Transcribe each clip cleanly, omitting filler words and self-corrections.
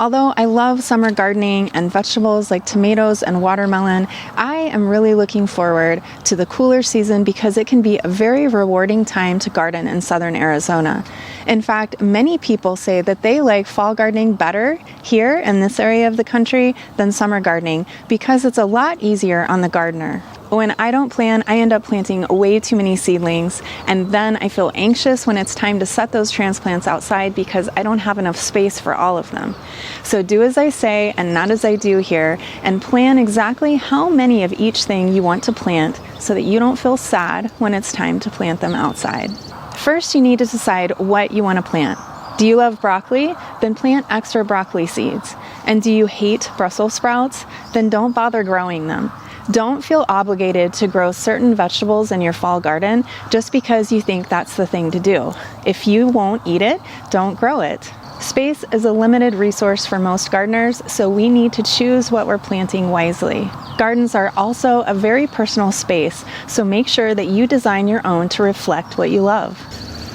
Although I love summer gardening and vegetables like tomatoes and watermelon, I am really looking forward to the cooler season because it can be a very rewarding time to garden in southern Arizona. In fact, many people say that they like fall gardening better here in this area of the country than summer gardening because it's a lot easier on the gardener. When I don't plan, I end up planting way too many seedlings, and then I feel anxious when it's time to set those transplants outside because I don't have enough space for all of them. So do as I say and not as I do here, and plan exactly how many of each thing you want to plant so that you don't feel sad when it's time to plant them outside. First, you need to decide what you want to plant. Do you love broccoli? Then plant extra broccoli seeds. And do you hate Brussels sprouts? Then don't bother growing them. Don't feel obligated to grow certain vegetables in your fall garden just because you think that's the thing to do. If you won't eat it, don't grow it. Space is a limited resource for most gardeners, so we need to choose what we're planting wisely. Gardens are also a very personal space, so make sure that you design your own to reflect what you love.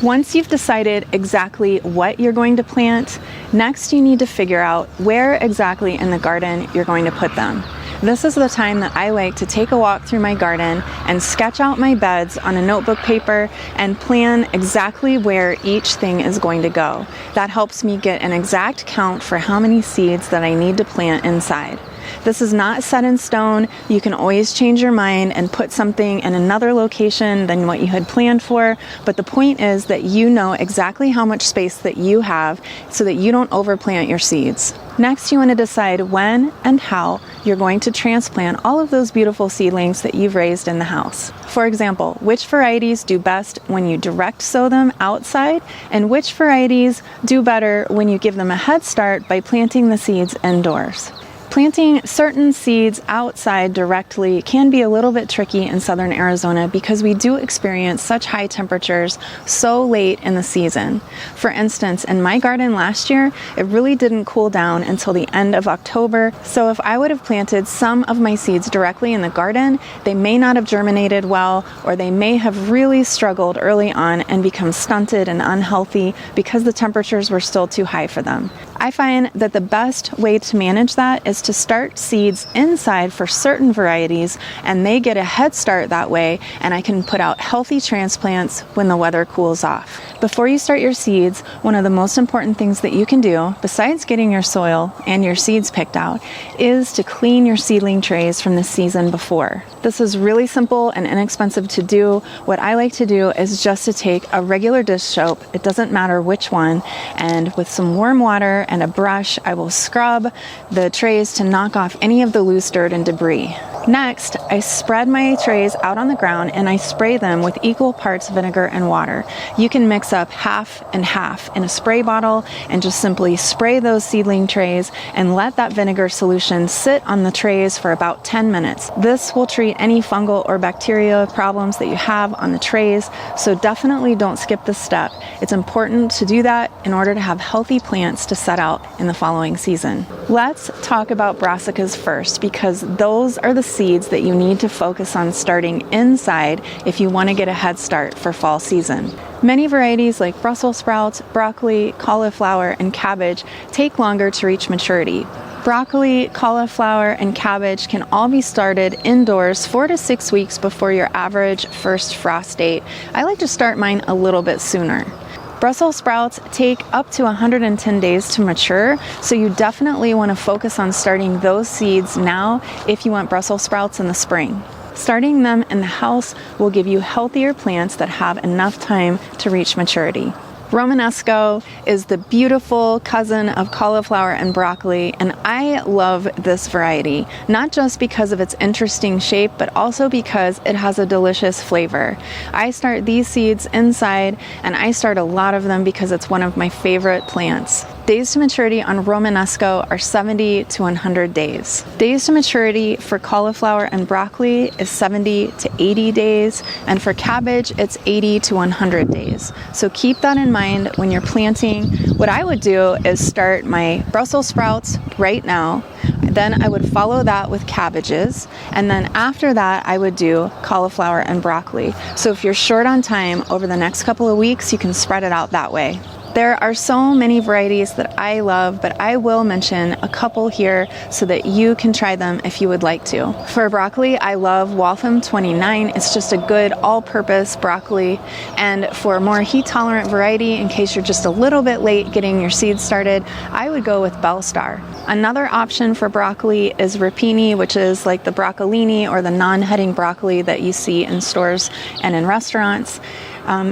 Once you've decided exactly what you're going to plant, next you need to figure out where exactly in the garden you're going to put them. This is the time that I like to take a walk through my garden and sketch out my beds on a notebook paper and plan exactly where each thing is going to go. That helps me get an exact count for how many seeds that I need to plant inside. This is not set in stone. You can always change your mind and put something in another location than what you had planned for, but the point is that you know exactly how much space that you have so that you don't overplant your seeds. Next, you want to decide when and how you're going to transplant all of those beautiful seedlings that you've raised in the house. For example, which varieties do best when you direct sow them outside, and which varieties do better when you give them a head start by planting the seeds indoors. Planting certain seeds outside directly can be a little bit tricky in southern Arizona because we do experience such high temperatures so late in the season. For instance, in my garden last year, it really didn't cool down until the end of October, so if I would have planted some of my seeds directly in the garden, they may not have germinated well, or they may have really struggled early on and become stunted and unhealthy because the temperatures were still too high for them. I find that the best way to manage that is to start seeds inside for certain varieties, and they get a head start that way, and I can put out healthy transplants when the weather cools off. Before you start your seeds, one of the most important things that you can do, besides getting your soil and your seeds picked out, is to clean your seedling trays from the season before. This is really simple and inexpensive to do. What I like to do is just to take a regular dish soap, it doesn't matter which one, and with some warm water and a brush, I will scrub the trays to knock off any of the loose dirt and debris. Next, I spread my trays out on the ground and I spray them with equal parts vinegar and water. You can mix up half and half in a spray bottle and just simply spray those seedling trays and let that vinegar solution sit on the trays for about 10 minutes. This will treat any fungal or bacteria problems that you have on the trays, so definitely don't skip this step. It's important to do that in order to have healthy plants to set out in the following season. Let's talk about brassicas first, because those are the seeds that you need to focus on starting inside if you want to get a head start for fall season. Many varieties like Brussels sprouts, broccoli, cauliflower, and cabbage take longer to reach maturity. Broccoli, cauliflower, and cabbage can all be started indoors 4 to 6 weeks before your average first frost date. I like to start mine a little bit sooner. Brussels sprouts take up to 110 days to mature, so you definitely want to focus on starting those seeds now if you want Brussels sprouts in the spring. Starting them in the house will give you healthier plants that have enough time to reach maturity. Romanesco is the beautiful cousin of cauliflower and broccoli, and I love this variety, not just because of its interesting shape, but also because it has a delicious flavor. I start these seeds inside, and I start a lot of them because it's one of my favorite plants. Days to maturity on Romanesco are 70 to 100 days. Days to maturity for cauliflower and broccoli is 70 to 80 days, and for cabbage, it's 80 to 100 days. So keep that in mind when you're planting. What I would do is start my Brussels sprouts right now, then I would follow that with cabbages, and then after that I would do cauliflower and broccoli. So if you're short on time over the next couple of weeks, you can spread it out that way. There are so many varieties that I love, but I will mention a couple here so that you can try them if you would like to. For broccoli, I love Waltham 29. It's just a good all-purpose broccoli. And for a more heat-tolerant variety, in case you're just a little bit late getting your seeds started, I would go with Bellstar. Another option for broccoli is rapini, which is like the broccolini or the non-heading broccoli that you see in stores and in restaurants.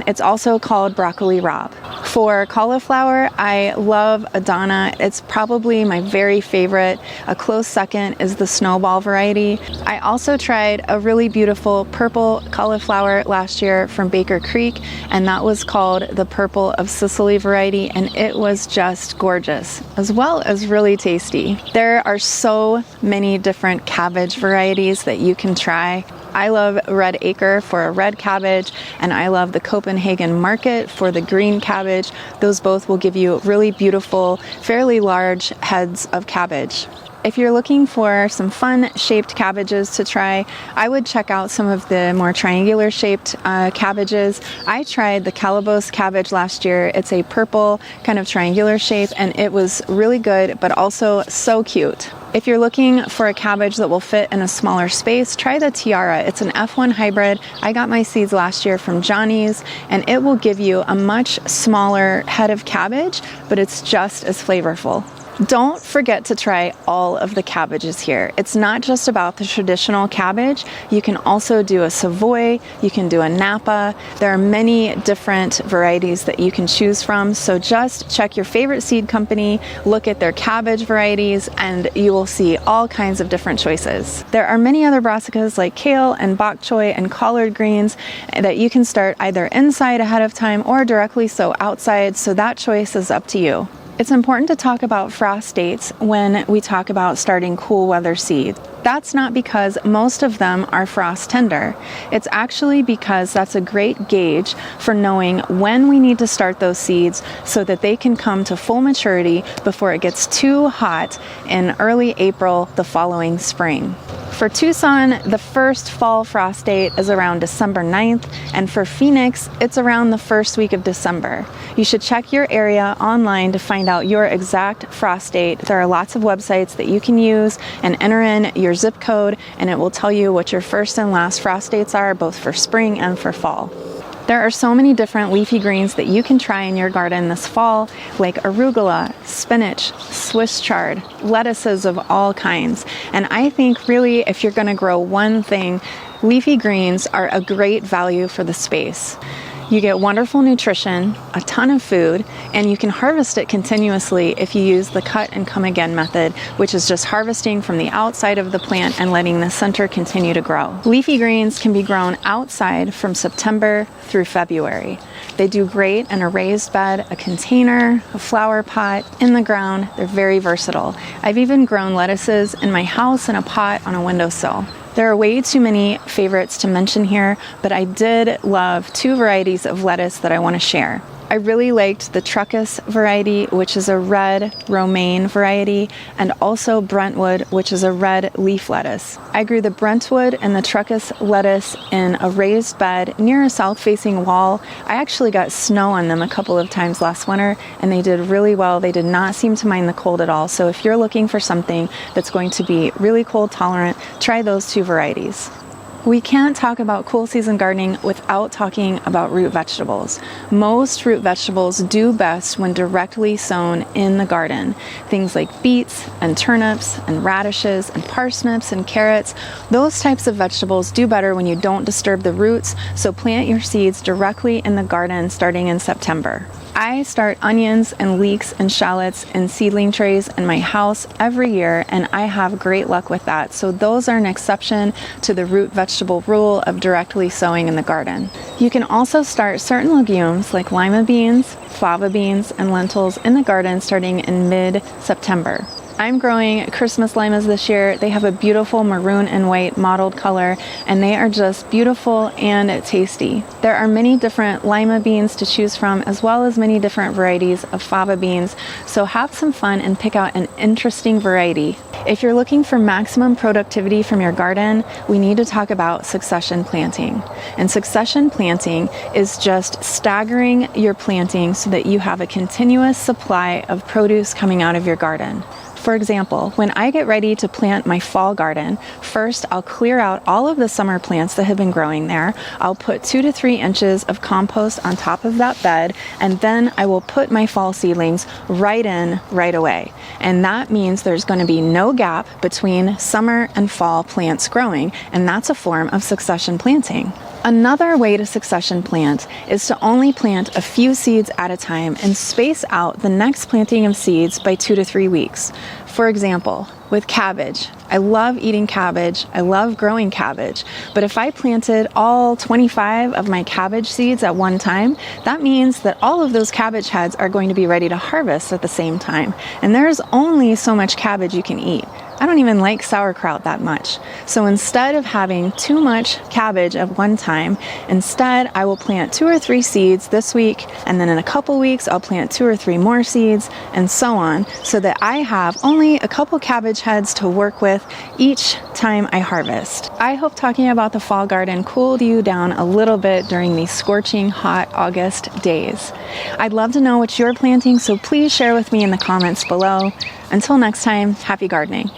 It's also called broccoli rabe. For cauliflower, I love Adana. It's probably my very favorite. A close second is the snowball variety. I also tried a really beautiful purple cauliflower last year from Baker Creek, and that was called the Purple of Sicily variety, and it was just gorgeous, as well as really tasty. There are so many different cabbage varieties that you can try. I love Red Acre for a red cabbage, and I love the Copenhagen Market for the green cabbage. Those both will give you really beautiful, fairly large heads of cabbage. If you're looking for some fun shaped cabbages to try, I would check out some of the more triangular shaped cabbages. I tried the Calabos cabbage last year. It's a purple kind of triangular shape, and it was really good, but also so cute. If you're looking for a cabbage that will fit in a smaller space, try the Tiara. It's an F1 hybrid. I got my seeds last year from Johnny's, and it will give you a much smaller head of cabbage, but it's just as flavorful. Don't forget to try all of the cabbages here. It's not just about the traditional cabbage. You can also do a Savoy, you can do a Napa. There are many different varieties that you can choose from, so just check your favorite seed company, look at their cabbage varieties, and you will see all kinds of different choices. There are many other brassicas like kale and bok choy and collard greens that you can start either inside ahead of time or directly sow outside, so that choice is up to you. It's important to talk about frost dates when we talk about starting cool weather seeds. That's not because most of them are frost tender. It's actually because that's a great gauge for knowing when we need to start those seeds so that they can come to full maturity before it gets too hot in early April the following spring. For Tucson, the first fall frost date is around December 9th, and for Phoenix, it's around the first week of December. You should check your area online to find out your exact frost date. There are lots of websites that you can use and enter in your zip code, and it will tell you what your first and last frost dates are, both for spring and for fall. There are so many different leafy greens that you can try in your garden this fall, like arugula, spinach, Swiss chard, lettuces of all kinds. And I think really if you're going to grow one thing, leafy greens are a great value for the space. You get wonderful nutrition, a ton of food, and you can harvest it continuously if you use the cut and come again method, which is just harvesting from the outside of the plant and letting the center continue to grow. Leafy greens can be grown outside from September through February. They do great in a raised bed, a container, a flower pot, in the ground. They're very versatile. I've even grown lettuces in my house in a pot on a windowsill. There are way too many favorites to mention here, but I did love two varieties of lettuce that I want to share. I really liked the Truckus variety, which is a red romaine variety, and also Brentwood, which is a red leaf lettuce. I grew the Brentwood and the Truckus lettuce in a raised bed near a south-facing wall. I actually got snow on them a couple of times last winter, and they did really well. They did not seem to mind the cold at all. So if you're looking for something that's going to be really cold tolerant, try those two varieties. We can't talk about cool season gardening without talking about root vegetables. Most root vegetables do best when directly sown in the garden. Things like beets and turnips and radishes and parsnips and carrots, those types of vegetables do better when you don't disturb the roots, so plant your seeds directly in the garden starting in September. I start onions and leeks and shallots in seedling trays in my house every year, and I have great luck with that. So those are an exception to the root vegetable rule of directly sowing in the garden. You can also start certain legumes like lima beans, fava beans, and lentils in the garden starting in mid-September. I'm growing Christmas limas this year. They have a beautiful maroon and white mottled color, and they are just beautiful and tasty. There are many different lima beans to choose from, as well as many different varieties of fava beans, so have some fun and pick out an interesting variety. If you're looking for maximum productivity from your garden, we need to talk about succession planting. And succession planting is just staggering your planting so that you have a continuous supply of produce coming out of your garden. For example, when I get ready to plant my fall garden, first I'll clear out all of the summer plants that have been growing there. I'll put 2 to 3 inches of compost on top of that bed, and then I will put my fall seedlings right in right away. And that means there's going to be no gap between summer and fall plants growing, and that's a form of succession planting. Another way to succession plant is to only plant a few seeds at a time and space out the next planting of seeds by 2 to 3 weeks. For example, with cabbage, I love eating cabbage, I love growing cabbage, but if I planted all 25 of my cabbage seeds at one time, that means that all of those cabbage heads are going to be ready to harvest at the same time, and there's only so much cabbage you can eat. I don't even like sauerkraut that much. So instead of having too much cabbage at one time, instead I will plant 2 or 3 seeds this week, and then in a couple weeks I'll plant 2 or 3 more seeds, and so on, so that I have only a couple cabbage heads to work with each time I harvest. I hope talking about the fall garden cooled you down a little bit during these scorching hot August days. I'd love to know what you're planting, so please share with me in the comments below. Until next time, happy gardening.